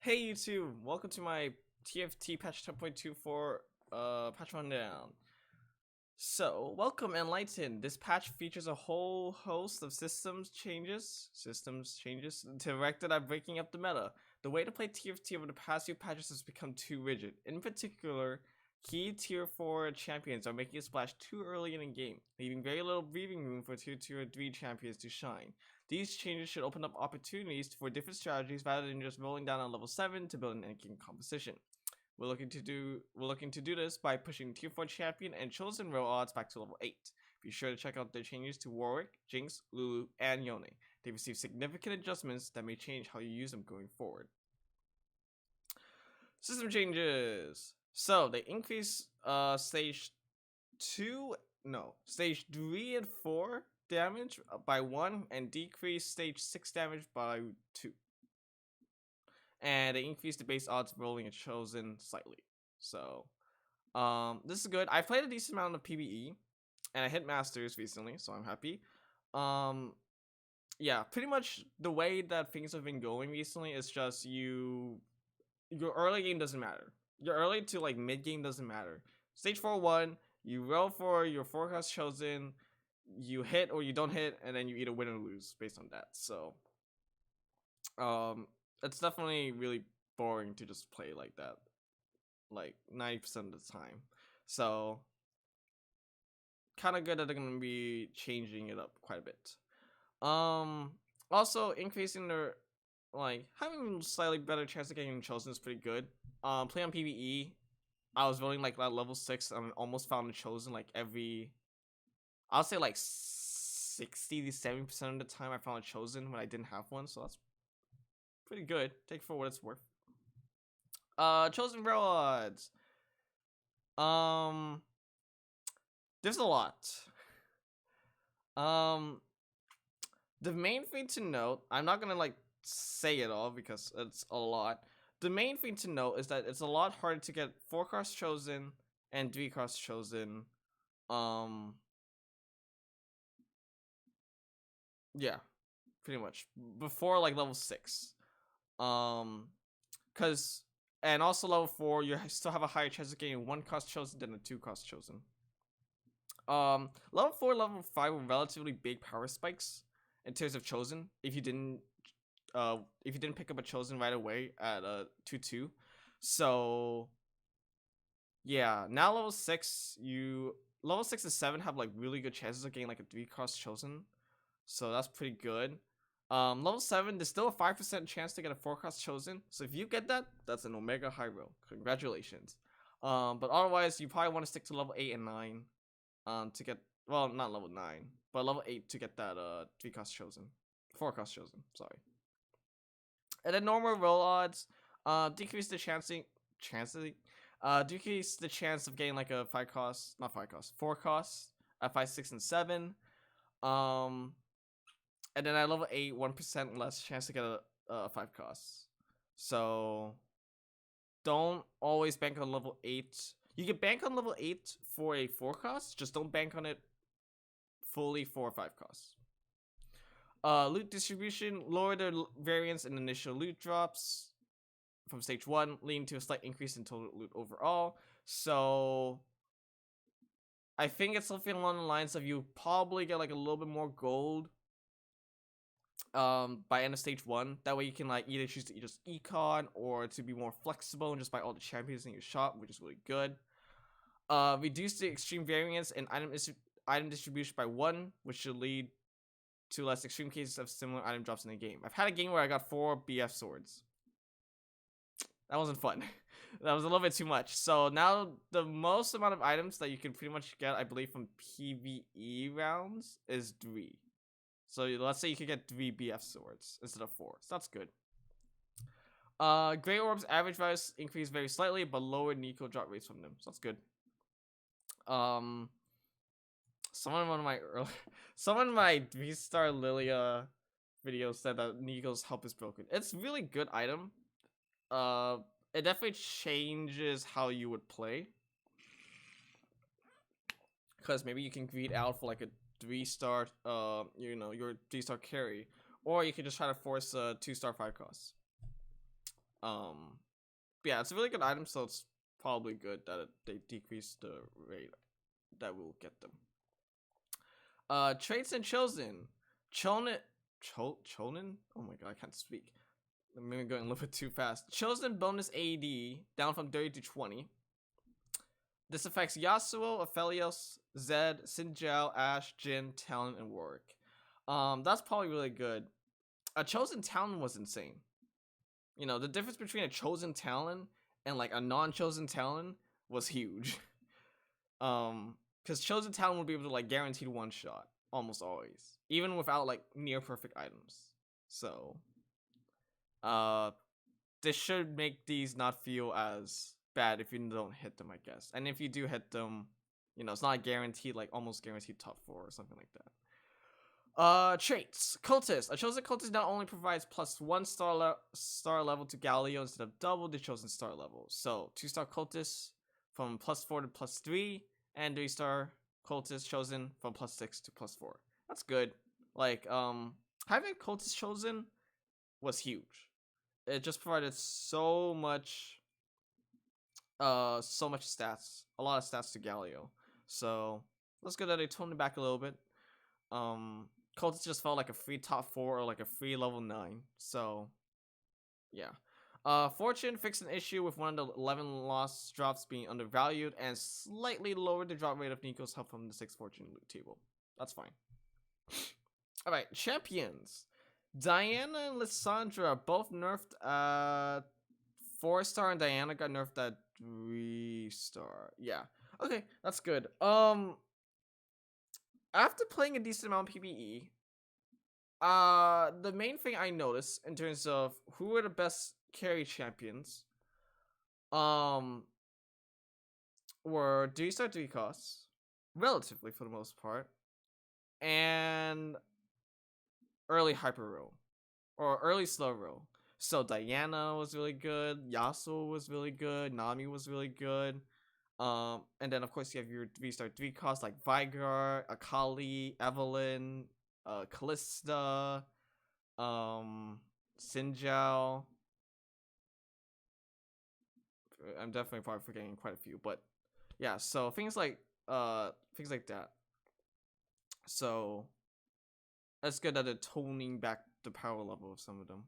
Hey YouTube, welcome to my TFT patch 10.24 patch rundown. So, welcome Enlightened. This patch features a whole host of systems changes directed at breaking up the meta. The way to play TFT over the past few patches has become too rigid. In particular, key tier 4 champions are making a splash too early in the game, leaving very little breathing room for tier 2 or 3 champions to shine. These changes should open up opportunities for different strategies rather than just rolling down on level 7 to build an endgame composition. We're looking to do this by pushing tier 4 champion and chosen row odds back to level 8. Be sure to check out their changes to Warwick, Jinx, Lulu, and Yoni. They've received significant adjustments that may change how you use them going forward. System changes. So they increase stage 3 and 4 damage by 1 and decrease stage 6 damage by 2. And they increase the base odds of rolling a chosen slightly. So this is good. I've played a decent amount of PvE and I hit masters recently, so I'm happy. Yeah, pretty much the way that things have been going recently is just your early game doesn't matter. Your early to like mid game doesn't matter. Stage 4-1, you roll for your forecast chosen, you hit or you don't hit, and then you either win or lose based on that. So it's definitely really boring to just play like that, like 90% of the time. So kind of good that they're gonna be changing it up quite a bit. Also increasing their having a slightly better chance of getting chosen is pretty good. Play on PvE, I was voting like level 6 and almost found a chosen like every, I'll say like 60 to 70% of the time I found a chosen when I didn't have one, so that's pretty good. Take it for what it's worth. Chosen rods. There's a lot. The main thing to note, I'm not gonna like say it all because it's a lot. The main thing to note is that it's a lot harder to get 4-cost chosen and 3-cost chosen. Yeah, pretty much before like level 6. Cause and also level 4, you still have a higher chance of getting 1-cost chosen than a 2-cost chosen. Level 4, level 5 were relatively big power spikes in terms of chosen. If you didn't pick up a chosen right away at 2-2, so yeah. Now level 6 to 7 have like really good chances of getting like a 3-cost chosen, so that's pretty good. Level 7, there's still a 5% chance to get a 4-cost chosen. So if you get that, that's an Omega high roll. Congratulations. But otherwise, you probably want to stick to level 8 and 9, to get, well, not level 9, but level 8 to get that 3-cost chosen, 4-cost chosen. Sorry. And then normal roll odds, decrease the chance of getting like a 4-cost at 5, 6, and 7. And then at level 8, 1% less chance to get a 5-cost. So don't always bank on level 8. You can bank on level 8 for a 4-cost, just don't bank on it fully for 5-cost. Loot distribution, lower the variance in initial loot drops from stage 1, leading to a slight increase in total loot overall. So I think it's something along the lines of you probably get like a little bit more gold by end of stage 1. That way you can like either choose to just econ or to be more flexible and just buy all the champions in your shop, which is really good. Reduce the extreme variance in item distribution by 1, which should lead to less extreme cases of similar item drops in the game. I've had a game where I got 4 BF swords. That wasn't fun. That was a little bit too much. So now the most amount of items that you can pretty much get, I believe, from PvE rounds is 3. So let's say you could get 3 BF swords instead of 4. So that's good. Grey Orbs average values increase very slightly, but lower Nico drop rates from them. So that's good. Someone in my 3-star Lilia video said that Nekos Help is broken. It's a really good item. It definitely changes how you would play, because maybe you can greed out for like a 3-star, your 3-star carry, or you can just try to force a 2-star 5-cost. But yeah, it's a really good item, so it's probably good that they decrease the rate that will get them. Traits and chosen. Chonen. Chonen? Oh my god, I can't speak. I'm maybe going a little bit too fast. Chosen bonus AD down from 30 to 20. This affects Yasuo, Aphelios, Zed, Xin Zhao, Ashe, Jhin, Talon, and Warwick. That's probably really good. A chosen Talon was insane. You know, the difference between a chosen Talon and like a non-chosen Talon was huge. Because chosen Talon would be able to like guaranteed one shot almost always, even without like near perfect items. So, this should make these not feel as bad if you don't hit them, I guess. And if you do hit them, you know, it's not guaranteed, like almost guaranteed top 4 or something like that. Traits. Cultist. A chosen cultist not only provides +1 star level to Galio instead of double the chosen star level. So 2-star cultist from +4 to +3, and 3-star cultist chosen from +6 to +4. That's good. Like, having cultist chosen was huge. It just provided so much stats, a lot of stats to Galio. So let's go that they toned it back a little bit. Cultist just felt like a free top 4 or like a free level 9. So yeah. Fortune fixed an issue with one of the 11 lost drops being undervalued and slightly lowered the drop rate of Nekos Help from the 6 Fortune loot table. That's fine. Alright, champions. Diana and Lissandra are both nerfed 4-star, and Diana got nerfed at 3-star. Yeah. Okay, that's good. After playing a decent amount of PvE, the main thing I noticed in terms of who are the best carry champions, were 3-star 3 costs, relatively for the most part, and early hyper row or early slow row. So Diana was really good, Yasuo was really good, Nami was really good. And then of course you have your 3-star 3 costs like Vigar, Akali, Evelyn, Callista, Xin Zhao. I'm definitely probably forgetting quite a few, but yeah, so things like that. So that's good that they're toning back the power level of some of them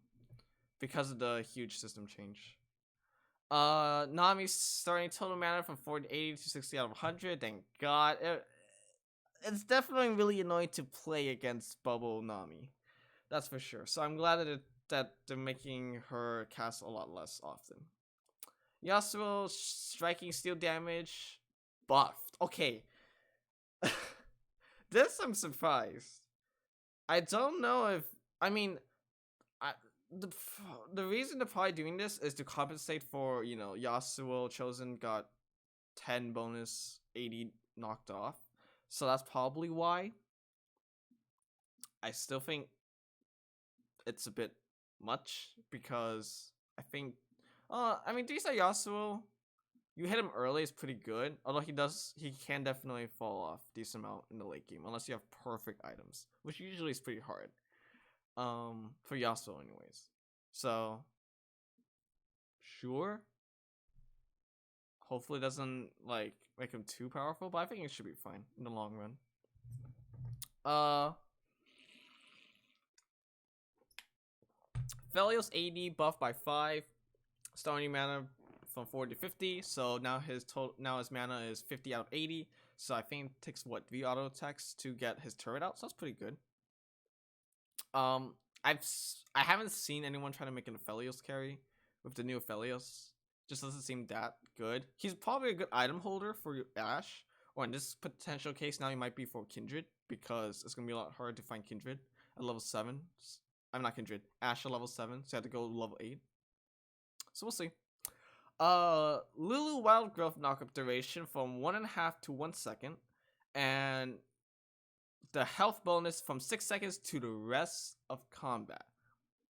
because of the huge system change. Nami's starting total mana from 40 to 80 to 60 out of 100. Thank God. It's definitely really annoying to play against Bubble Nami. That's for sure. So I'm glad that they're making her cast a lot less often. Yasuo striking steel damage buffed. Okay. This I'm surprised. I don't know if the reason they're probably doing this is to compensate for, you know, Yasuo chosen got 10 bonus 80 knocked off. So that's probably why. I still think it's a bit much because I think D-star Yasuo, you hit him early is pretty good. Although he can definitely fall off decent amount in the late game unless you have perfect items, which usually is pretty hard. For Yasuo anyways. So sure. Hopefully it doesn't like make him too powerful, but I think it should be fine in the long run. Felix AD buffed by 5, starting mana from 40 to 50. So now his mana is 50 out of 80. So I think it takes 3 auto attacks to get his turret out. So that's pretty good. I haven't seen anyone try to make an Aphelios carry with the new Aphelios. Just doesn't seem that good. He's probably a good item holder for Ashe, or in this potential case now he might be for Kindred, because it's gonna be a lot harder to find Kindred at level 7. I'm not Kindred, Ashe at level 7, so I have to go level 8. So we'll see. Lulu Wild Growth knockup duration from 1.5 to 1 second, and the health bonus from 6 seconds to the rest of combat.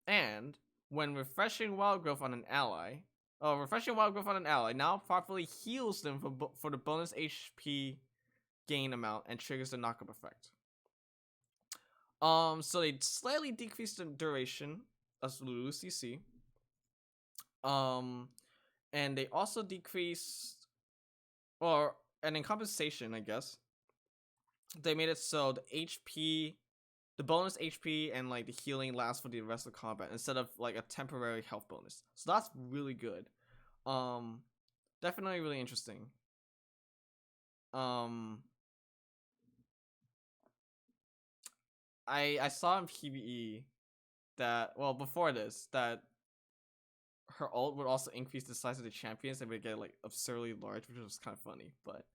And when refreshing Wild Growth on an ally, now properly heals them for the bonus HP gain amount and triggers the knockup effect. So they slightly decreased the duration of Lulu CC. Um, and they also decreased, or and in compensation, I guess they made it so the HP, the bonus HP and like the healing lasts for the rest of the combat instead of like a temporary health bonus. So that's really good. Um, Definitely really interesting. Um, I saw in PvE that, well, before this, that her ult would also increase the size of the champions and would get like absurdly large, which was kind of funny. But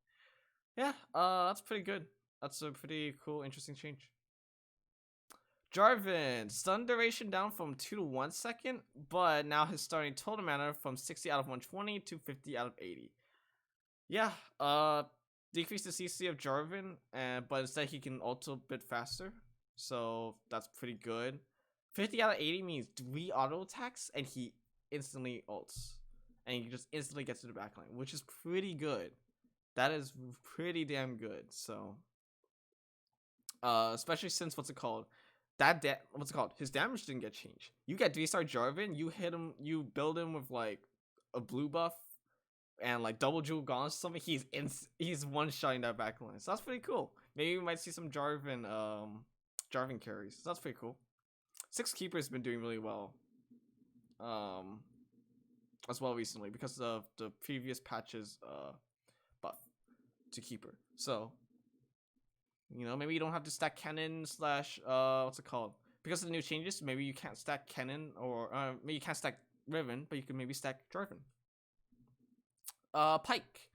yeah, that's pretty good. That's a pretty cool, interesting change. Jarvan, stun duration down from 2 to 1 second, but now his starting total mana from 60 out of 120 to 50 out of 80. Yeah, decrease the CC of Jarvan, but instead he can ult a bit faster, so that's pretty good. 50 out of 80 means 3 auto attacks, and he instantly ults, and he just instantly gets to the backline, which is pretty good. That is pretty damn good. So, especially since what's it called? What's it called? His damage didn't get changed. You get 3-star Jarvan, you hit him, you build him with like a blue buff and like double jewel gauntlet or something. He's one shotting that backline. So that's pretty cool. Maybe we might see some Jarvan carries. So that's pretty cool. 6 Keeper's been doing really well. As well recently because of the previous patches buff to Keeper. So, you know, maybe you don't have to stack cannon slash what's it called? Because of the new changes, maybe you can't stack cannon, or maybe you can't stack Riven, but you can maybe stack Jarvan. Pike.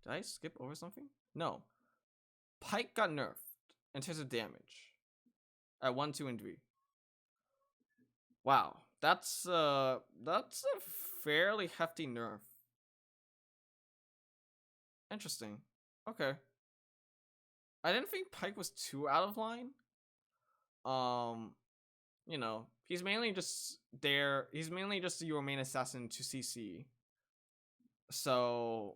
Did I skip over something? No. Pike got nerfed in terms of damage at 1, 2, and 3. Wow, that's a fairly hefty nerf. Interesting. Okay. I didn't think Pike was too out of line. You know, he's mainly just there. He's mainly just your main assassin to CC. So,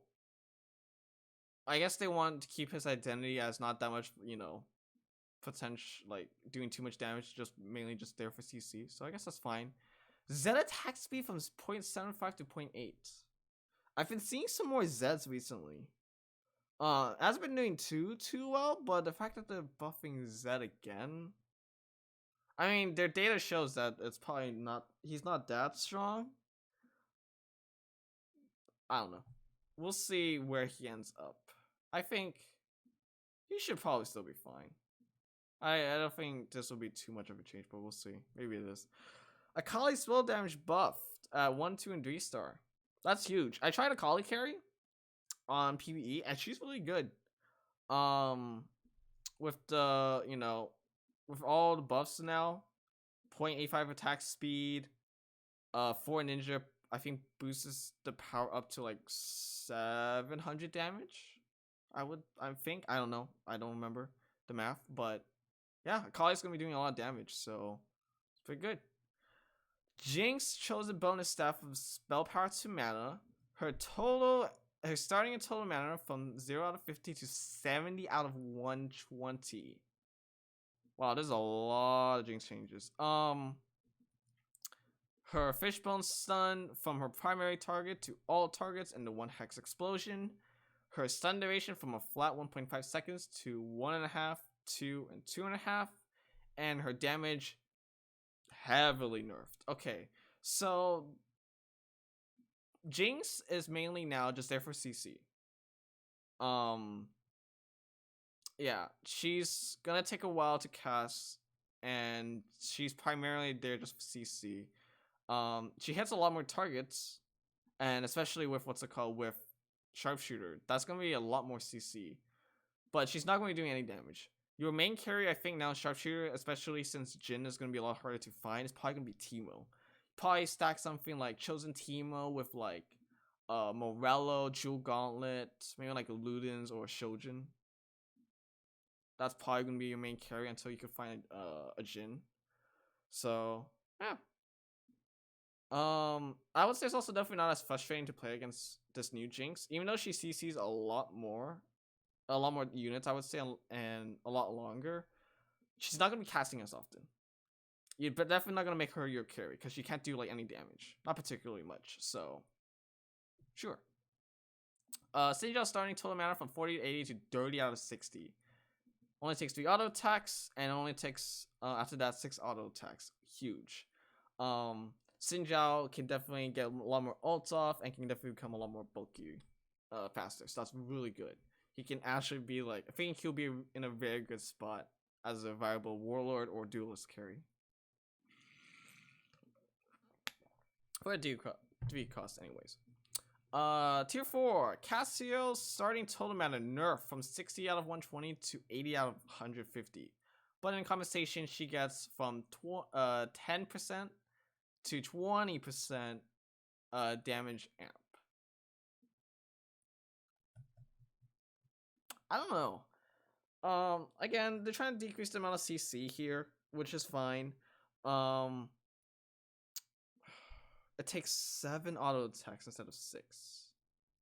I guess they want to keep his identity as not that much, you know, potential, like doing too much damage, just mainly just there for CC. So I guess that's fine. Zed attack speed from 0.75 to 0.8. I've been seeing some more Zeds recently. Hasn't been doing too well, but the fact that they're buffing Zed again, I mean, their data shows that it's probably not, he's not that strong. I don't know. We'll see where he ends up. I think he should probably still be fine. I don't think this will be too much of a change, but we'll see. Maybe it is. Akali spell damage buffed at 1, 2, and 3-star. That's huge. I tried Akali carry on PvE, and she's really good. With the, you know, with all the buffs now, 0.85 attack speed, 4 ninja, I think boosts the power up to like 700 damage. I think. I don't know. I don't remember the math, but yeah, Akali's gonna be doing a lot of damage, so it's pretty good. Jinx chose a bonus staff of spell power to mana. Her starting a total mana from 0 out of 50 to 70 out of 120. Wow, there's a lot of Jinx changes. Her fishbone stun from her primary target to all targets in the 1 hex explosion. Her stun duration from a flat 1.5 seconds to 1.5, 2, and 2.5. And her damage heavily nerfed. Okay, so Jinx is mainly now just there for CC. Yeah, she's gonna take a while to cast, and she's primarily there just for CC. She hits a lot more targets, and especially with what's it called, with Sharpshooter, that's gonna be a lot more CC. But she's not going to be doing any damage. Your main carry, I think now, Sharpshooter, especially since Jhin is going to be a lot harder to find, is probably going to be Teemo. Probably stack something like Chosen Teemo with like Morello, Jewel Gauntlet, maybe like a Ludens or a Shojin. That's probably going to be your main carry until you can find a Jhin. So, yeah. I would say it's also definitely not as frustrating to play against this new Jinx, even though she CCs a lot more units, I would say, and a lot longer. She's not gonna be casting as often. you're definitely not gonna make her your carry because she can't do like any damage, not particularly much. So, sure. Xin Zhao starting total mana from 40 to 80 to 30 out of 60. Only takes 3 auto attacks and only takes after that 6 auto attacks. Huge. Xin Zhao can definitely get a lot more ults off and can definitely become a lot more bulky faster. So that's really good. He can actually be like, I think he'll be in a very good spot as a viable warlord or duelist carry. For a D cost anyways. Tier 4, Cassio's starting total mana nerf from 60 out of 120 to 80 out of 150. But in compensation, she gets from 10% to 20% damage amp. I don't know. Again, they're trying to decrease the amount of CC here, which is fine. It takes 7 auto attacks instead of 6.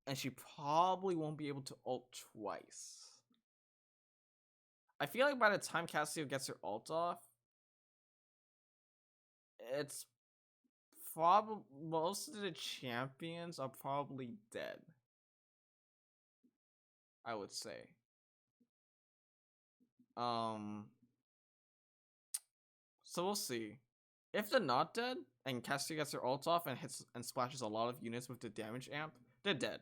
And she probably won't be able to ult twice. I feel like by the time Cassie gets her ult off, it's probably most of the champions are probably dead. I would say. So we'll see. If they're not dead and Cassie gets her ult off and hits and splashes a lot of units with the damage amp, they're dead.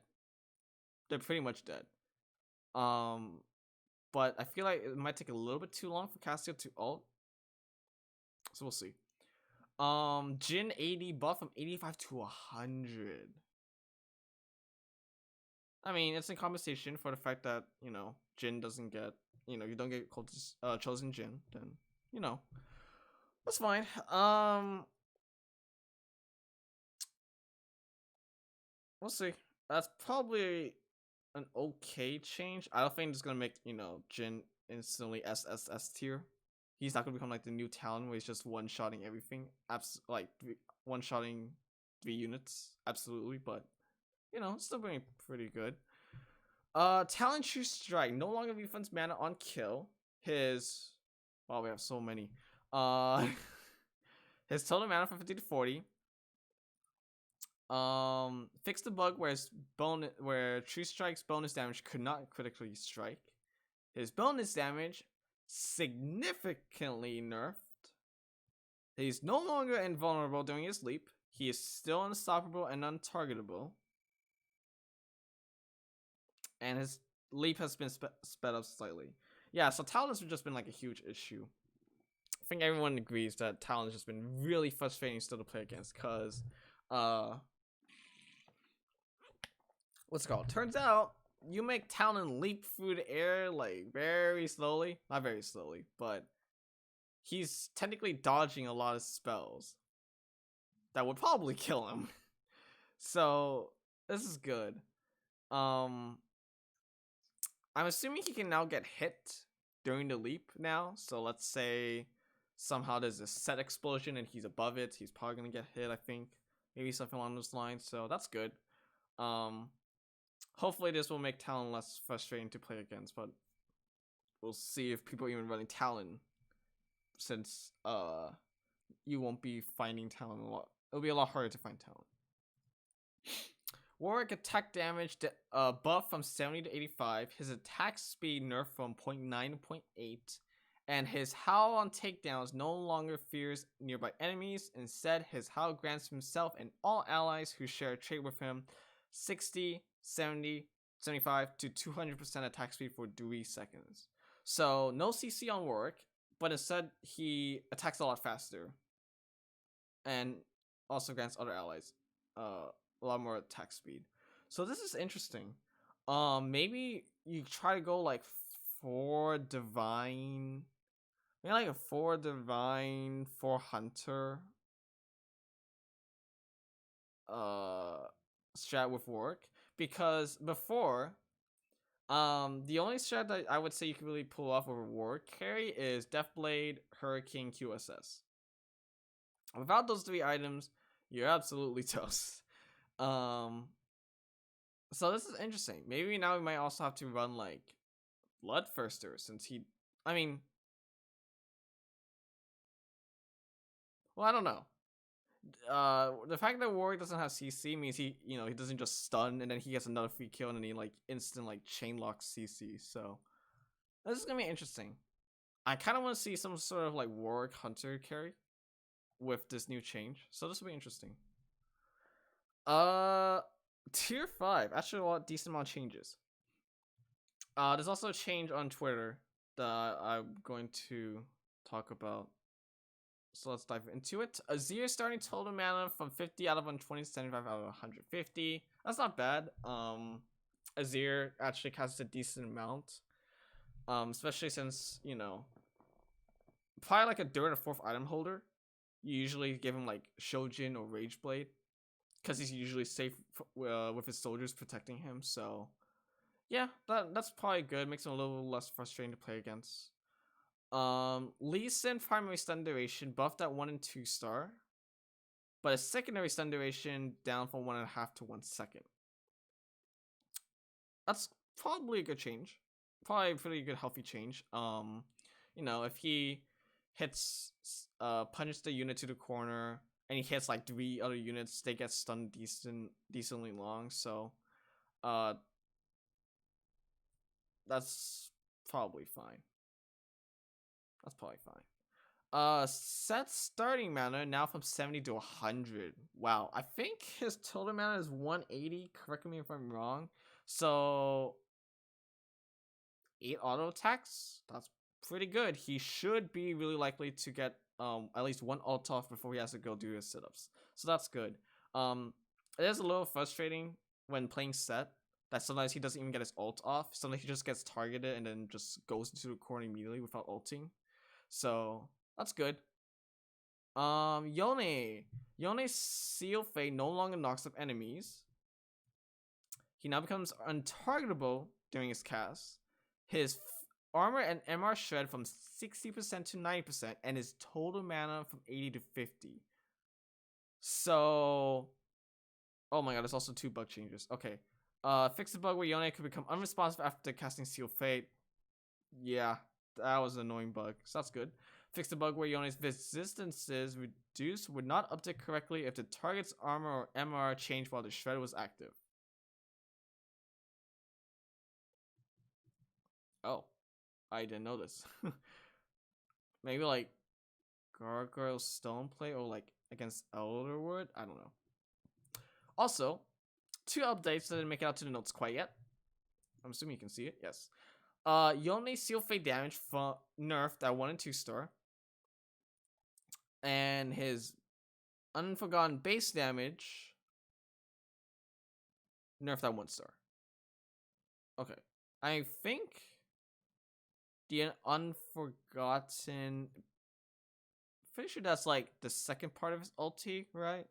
They're pretty much dead. But I feel like it might take a little bit too long for Cassie to ult. So we'll see. Jin 80 buff from 85 to 100. I mean, it's in compensation for the fact that, you know, Jin doesn't get, you know, you don't get Cultists, chosen Jin, then, you know, that's fine. We'll see. That's probably an okay change. I don't think it's gonna make, you know, Jin instantly SSS tier. He's not gonna become like the new Talon where he's just one-shotting everything. Like one-shotting 3 units. Absolutely, but you know, still being pretty good. Talon True Strike no longer refunds mana on kill. His we have so many. His total mana from 50 to 40. Fix the bug where True Strike's bonus damage could not critically strike. His bonus damage significantly nerfed. He's no longer invulnerable during his leap. He is still unstoppable and untargetable. And his leap has been sped up slightly. Yeah, so Talon has just been like a huge issue. I think everyone agrees that Talon has just been really frustrating still to play against, because what's it called? Turns out you make Talon leap through the air like very slowly. Not very slowly, but he's technically dodging a lot of spells that would probably kill him. So this is good. I'm assuming he can now get hit during the leap now. So let's say somehow there's a set explosion and he's above it. He's probably gonna get hit, I think. Maybe something along those lines. So that's good. Hopefully this will make Talon less frustrating to play against, but we'll see if people are even running Talon, since you won't be finding Talon a lot. It'll be a lot harder to find Talon. Warwick attack damage buff from 70 to 85. His attack speed nerfed from 0.9 to 0.8. And his Howl on takedowns no longer fears nearby enemies. Instead, his Howl grants himself and all allies who share a trait with him 60, 70, 75 to 200% attack speed for 3 seconds. So no CC on Warwick, but instead he attacks a lot faster. And also grants other allies a lot more attack speed. So this is interesting. Maybe you try to go like 4 divine, maybe like a 4 divine, 4 hunter strat with Warwick, because before the only strat that I would say you can really pull off with a Warwick carry is Deathblade, Hurricane, QSS. Without those 3 items, you're absolutely toast. So this is interesting. Maybe now we might also have to run like Bloodthirster, since he, I mean, Well, I don't know. The fact that Warwick doesn't have CC means he doesn't just stun and then he gets another free kill and then he like instant like chain locks CC. So this is gonna be interesting. I kind of want to see some sort of like Warwick Hunter carry with this new change. So this will be interesting. Uh, Tier 5 actually a lot decent amount of changes. There's also a change on Twitter that I'm going to talk about. So let's dive into it. Azir starting total mana from 50 out of 120 to 75 out of 150. That's not bad. Azir actually casts a decent amount. Especially since, probably like a third or fourth item holder. You usually give him like Shojin or Rageblade. Because he's usually safe with his soldiers protecting him. So yeah, that's probably good. Makes him a little less frustrating to play against. Lee Sin primary stun duration buffed at 1 and 2 star, but a secondary stun duration down from 1.5 to 1 second. That's probably a good change. Probably a pretty good healthy change. If he hits punches the unit to the corner and he hits like 3 other units, they get stunned decently long. So that's probably fine. Set starting mana now from 70 to 100. Wow, I think his total mana is 180. Correct me if I'm wrong. So 8 auto attacks. That's pretty good. He should be really likely to get at least 1 ult off before he has to go do his sit-ups. So that's good. It is a little frustrating when playing set that sometimes he doesn't even get his ult off. Sometimes he just gets targeted and then just goes into the corner immediately without ulting. So that's good. Yoni's Seal Fate no longer knocks up enemies. He now becomes untargetable during his cast. His armor and MR shred from 60% to 90%, and his total mana from 80 to 50. So, oh my god, there's also 2 bug changes. Okay. Fix the bug where Yoni could become unresponsive after casting Seal Fate. Yeah, that was an annoying bug, so that's good. Fix the bug where Yoni's resistances reduced would not update correctly if the target's armor or MR changed while the shred was active. Oh, I didn't know this. Maybe like Gargoyle Stoneplay or like against Elderwood? I don't know. Also, 2 updates that didn't make it out to the notes quite yet. I'm assuming you can see it. Yes. Yoni Seal Fate damage from nerfed at 1 and 2 star. And his Unforgotten base damage nerfed at 1 star. Okay. I think the Unforgotten, pretty sure that's like the second part of his ulti, right?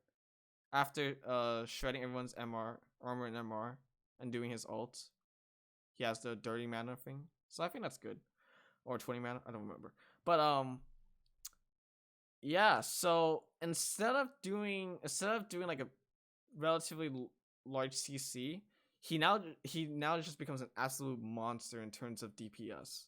After shredding everyone's armor and MR and doing his ult, he has the dirty mana thing. So I think that's good. Or 20 mana, I don't remember. But yeah, so instead of doing like a relatively large CC, he now just becomes an absolute monster in terms of DPS.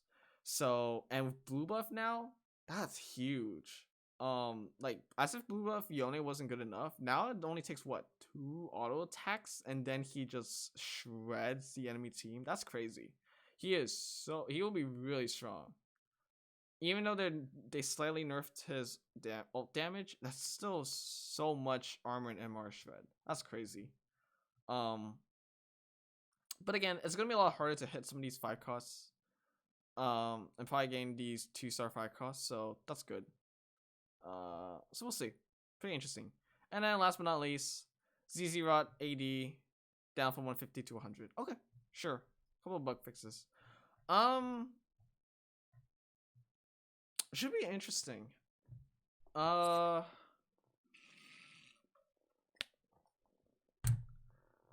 So, and with blue buff now, that's huge. Like as if blue buff Yone wasn't good enough. Now it only takes what, 2 auto attacks and then he just shreds the enemy team. That's crazy. He will be really strong. Even though they slightly nerfed his ult damage, that's still so much armor and MR shred. That's crazy. But again, it's gonna be a lot harder to hit some of these 5 costs. And probably gain these 2-star 5 costs, so that's good. So we'll see. Pretty interesting. And then last but not least, Zzrot AD down from 150 to 100. Okay, sure. Couple of bug fixes. Should be interesting.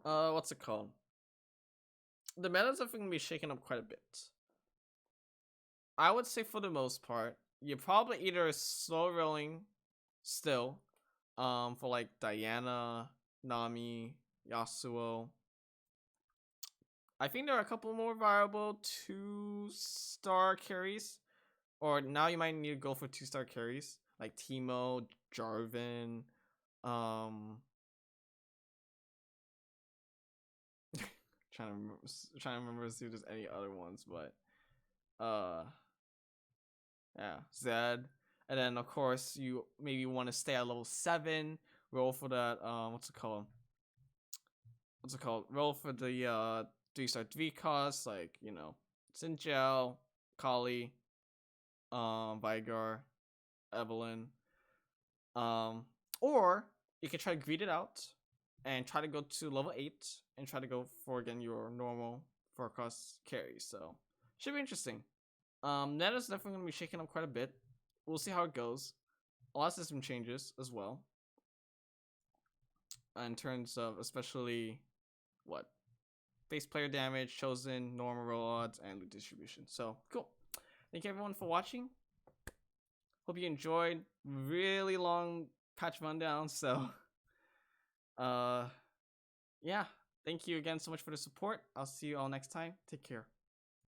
What's it called? The metas are going to be shaken up quite a bit. I would say for the most part, you're probably either slow rolling still, for like Diana, Nami, Yasuo. I think there are a couple more viable 2-star carries, or now you might need to go for 2-star carries. like Teemo, Jarvan, trying to remember to see if there's any other ones, but yeah, Zed. And then of course you maybe want to stay at level 7, roll for that what's it called? Roll for the 3-star 3 costs, like, you know, Xin Zhao, Kali, Vigar, Evelyn. Or you can try to greed it out and try to go to level 8 and try to go for again your normal 4-cost carry. So should be interesting. Meta's definitely gonna be shaking up quite a bit. We'll see how it goes. A lot of system changes as well. In terms of especially what? Base player damage, chosen, normal roll odds, and loot distribution. So cool. Thank you everyone for watching. Hope you enjoyed. Really long patch rundown. So yeah. Thank you again so much for the support. I'll see you all next time. Take care.